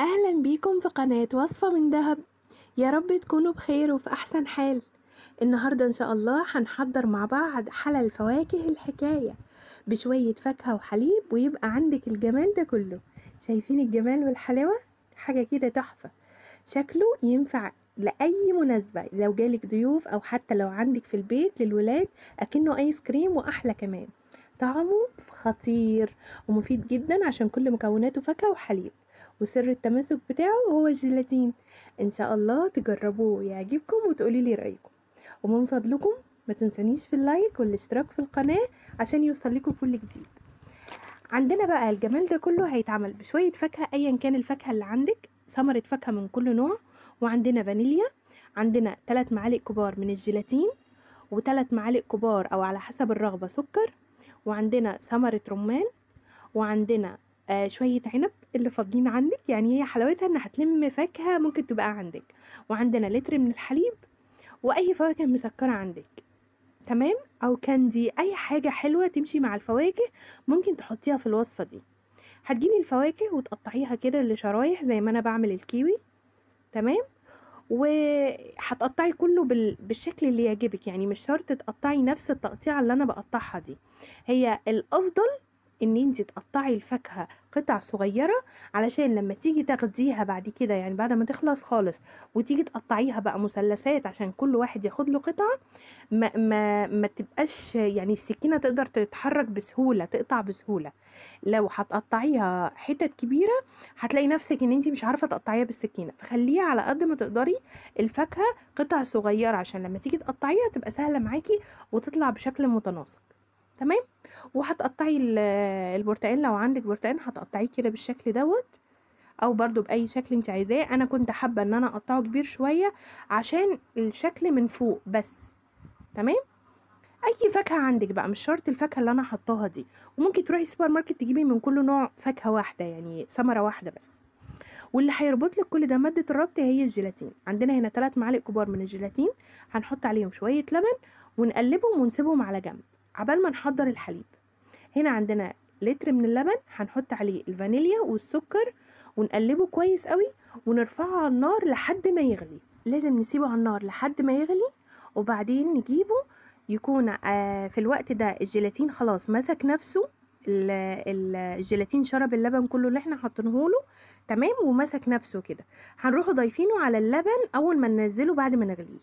أهلا بيكم في قناة وصفة من دهب. يا رب تكونوا بخير وفي أحسن حال. النهاردة إن شاء الله هنحضر مع بعض حلى الفواكه الحكاية بشوية فاكهة وحليب، ويبقى عندك الجمال ده كله. شايفين الجمال والحلاوة؟ حاجة كده تحفة. شكله ينفع لأي مناسبة، لو جالك ضيوف أو حتى لو عندك في البيت للولاد، أكنه آيس كريم وأحلى كمان. طعمه خطير ومفيد جدا عشان كل مكوناته فاكهة وحليب، وسر التماسك بتاعه هو الجيلاتين. ان شاء الله تجربوه ويعجبكم وتقولي لي رأيكم. ومن فضلكم ما تنسونيش في اللايك والاشتراك في القناة عشان يوصل لكم كل جديد. عندنا بقى الجمال ده كله هيتعمل بشوية فاكهة، ايا كان الفاكهة اللي عندك، ثمرة فاكهة من كل نوع، وعندنا فانيليا، عندنا 3 معالق كبار من الجيلاتين، و3 معالق كبار او على حسب الرغبة سكر، وعندنا ثمرة رمان، وعندنا شوية عنب اللي فاضلين عندك، يعني هي حلاوتها ان هتلم فاكهة ممكن تبقى عندك، وعندنا لتر من الحليب، واي فواكه مسكرة عندك تمام، او كاندي، اي حاجة حلوة تمشي مع الفواكه ممكن تحطيها في الوصفة دي. هتجيبي الفواكه وتقطعيها كده لشرايح زي ما انا بعمل الكيوي، تمام، وهتقطعي كله بالشكل اللي يعجبك، يعني مش شرط تقطعي نفس التقطيعة اللي انا بقطعها دي. هي الافضل ان انت تقطعي الفاكهة قطع صغيرة، علشان لما تيجي تاخديها بعد كده، يعني بعد ما تخلص خالص وتيجي تقطعيها بقى مثلثات عشان كل واحد ياخد له قطعة، ما تبقاش يعني السكينة تقدر تتحرك بسهولة، تقطع بسهولة. لو هتقطعيها حتت كبيرة هتلاقي نفسك ان انت مش عارفة تقطعيها بالسكينة، فخليها على قد ما تقدري الفاكهة قطع صغيرة عشان لما تيجي تقطعيها تبقى سهلة معاكي وتطلع بشكل متناسق. تمام. وهتقطعي البرتقال، لو عندك برتقال هتقطعيه كده بالشكل دوت، او برضو باي شكل انت عايزاه. انا كنت حابة ان انا اقطعه كبير شوية عشان الشكل من فوق بس. تمام. اي فاكهة عندك بقى، مش شرط الفاكهة اللي انا حطاها دي، وممكن تروحي السوبر ماركت تجيبي من كل نوع فاكهة واحدة، يعني ثمرة واحدة بس. واللي هيربط لك كل ده مادة الربط هي الجيلاتين. عندنا هنا 3 معالق كبار من الجيلاتين، هنحط عليهم شوية لبن ونقلبهم ونسيبهم على جنب عبال ما نحضر الحليب. هنا عندنا لتر من اللبن، هنحط عليه الفانيليا والسكر ونقلبه كويس قوي، ونرفعه على النار لحد ما يغلي. لازم نسيبه على النار لحد ما يغلي، وبعدين نجيبه يكون في الوقت ده الجيلاتين خلاص مسك نفسه، الجيلاتين شرب اللبن كله اللي احنا حاطينه له، تمام، ومسك نفسه كده. هنروح ضايفينه على اللبن اول ما ننزله بعد ما نغليه،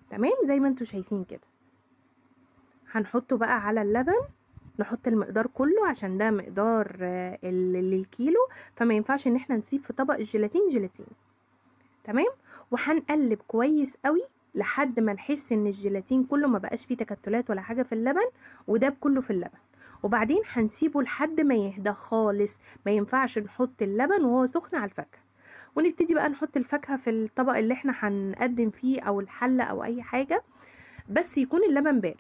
تمام، زي ما انتوا شايفين كده. هنحطه بقى على اللبن، نحط المقدار كله عشان ده مقدار للكيلو، فما ينفعش ان احنا نسيب في طبق الجيلاتين جيلاتين. تمام. وهنقلب كويس قوي لحد ما نحس ان الجيلاتين كله ما بقاش فيه تكتلات ولا حاجه في اللبن، وداب كله في اللبن. وبعدين هنسيبه لحد ما يهدى خالص، ما ينفعش نحط اللبن وهو سخن على الفاكهه. ونبتدي بقى نحط الفاكهه في الطبق اللي احنا هنقدم فيه او الحله او اي حاجه، بس يكون اللبن بارد.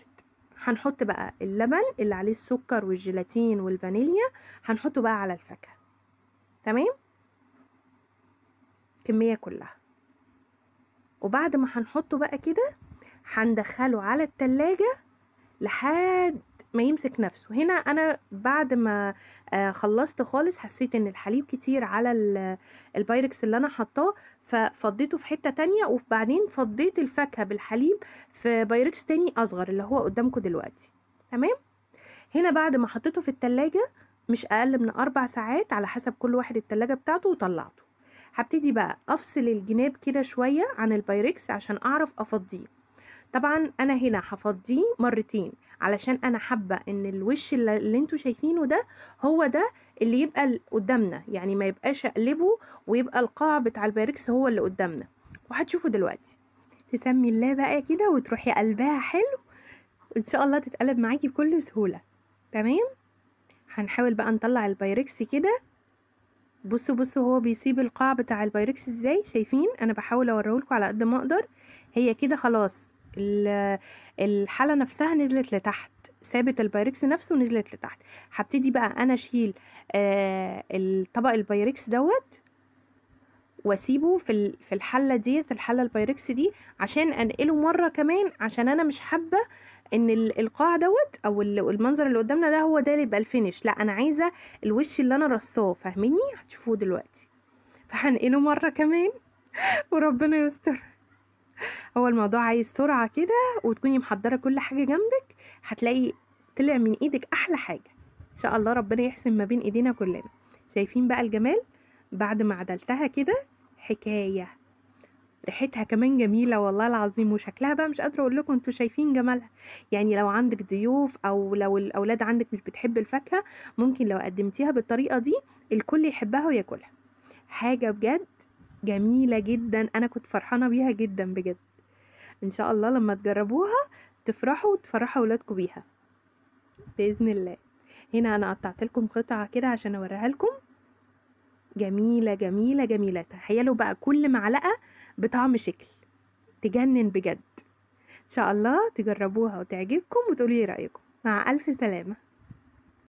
هنحط بقى اللبن اللي عليه السكر والجيلاتين والفانيليا، هنحطه بقى على الفاكهة، تمام، كمية كلها. وبعد ما هنحطه بقى كده هندخله على التلاجة لحد ما يمسك نفسه. هنا انا بعد ما خلصت خالص حسيت ان الحليب كتير على البايركس اللي انا حطاه، ففضيته في حتة تانية، وبعدين فضيت الفاكهة بالحليب في بايركس تاني اصغر اللي هو قدامكم دلوقتي. تمام. هنا بعد ما حطيته في التلاجة مش اقل من 4 ساعات على حسب كل واحد التلاجة بتاعته، وطلعته. هبتدي بقى افصل الجناب كده شوية عن البايركس عشان اعرف افضيه. طبعا انا هنا هفضيه مرتين علشان انا حابة ان الوش اللي انتوا شايفينه ده هو ده اللي يبقى قدامنا، يعني ما يبقاش اقلبه ويبقى القاع بتاع البايركس هو اللي قدامنا. وهتشوفوا دلوقتي تسمي الله بقى كده وتروحي قلبها حلو، ان شاء الله تتقلب معاكي بكل سهولة. تمام. هنحاول بقى نطلع البايركس كده. بصوا بصوا هو بيسيب القاع بتاع البايركس ازاي، شايفين؟ انا بحاول اوريهولكوا على قد ما اقدر. هي كده خلاص الحالة نفسها نزلت لتحت، سابت البايركس نفسه ونزلت لتحت. هبتدي بقى انا اشيل الطبق البايركس دوت واسيبه في الحله ديت، الحله البايركس دي، عشان انقله مره كمان، عشان انا مش حابه ان القاع دوت او المنظر اللي قدامنا ده هو ده اللي يبقى الفينش. لا، انا عايزه الوش اللي انا رصاه، فاهميني؟ هتشوفوه دلوقتي. فهنقله مرة كمان وربنا يستر. هو الموضوع عايز سرعة كده وتكوني محضرة كل حاجة جنبك، هتلاقي طلع من ايدك احلى حاجة ان شاء الله. ربنا يحسن ما بين ايدينا كلنا. شايفين بقى الجمال بعد ما عدلتها كده؟ حكاية. ريحتها كمان جميلة والله العظيم، وشكلها بقى مش قادرة اقول لكم، انتوا شايفين جمالها. يعني لو عندك ضيوف او لو الاولاد عندك مش بتحب الفاكهة، ممكن لو قدمتيها بالطريقة دي الكل يحبها وياكلها. حاجة بجد جميلة جدا، انا كنت فرحانة بيها جدا بجد. ان شاء الله لما تجربوها تفرحوا وتفرحوا اولادكم بيها باذن الله. هنا انا قطعت لكم قطعة كده عشان اوريها لكم. جميلة جميلة جميلة. تخيلوا بقى كل معلقة بطعم شكل، تجنن بجد. ان شاء الله تجربوها وتعجبكم وتقولي رأيكم. مع الف سلامة.